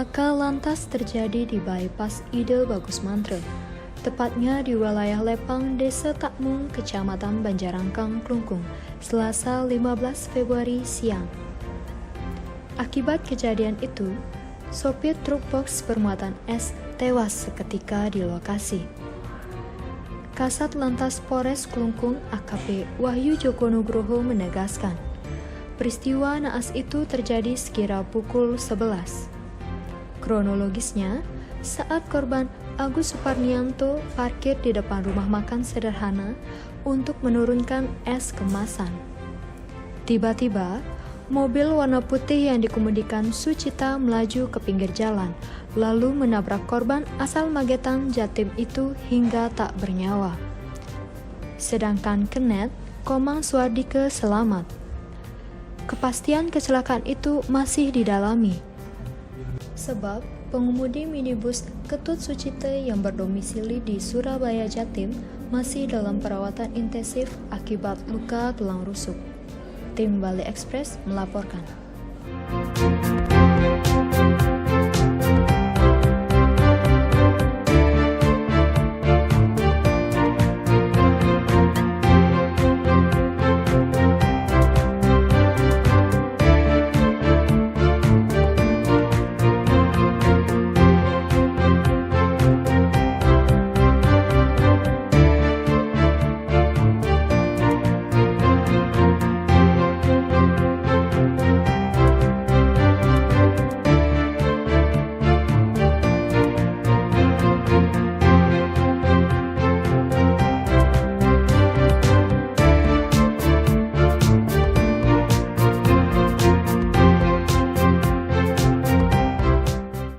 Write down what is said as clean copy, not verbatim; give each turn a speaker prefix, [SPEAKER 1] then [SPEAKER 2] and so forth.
[SPEAKER 1] Laka lantas terjadi di bypass Ide Bagus Mantre, tepatnya di wilayah Lepang, Desa Takmung, Kecamatan Banjarangkang, Klungkung, Selasa 15 Februari siang. Akibat kejadian itu, sopir truk box bermuatan es tewas seketika di lokasi. Kasat Lantas Polres Klungkung AKP Wahyu Joko Nugroho menegaskan, peristiwa naas itu terjadi sekira pukul 11. Kronologisnya, saat korban Agus Suparnianto parkir di depan rumah makan sederhana untuk menurunkan es kemasan. Tiba-tiba, mobil warna putih yang dikemudikan Sucita melaju ke pinggir jalan, lalu menabrak korban asal Magetan, Jatim itu hingga tak bernyawa. Sedangkan Kenet, Komang Suardike selamat. Kepastian kecelakaan itu masih didalami, sebab pengemudi minibus Ketut Sucite yang berdomisili di Surabaya, Jatim masih dalam perawatan intensif akibat luka tulang rusuk. Tim Bali Express melaporkan.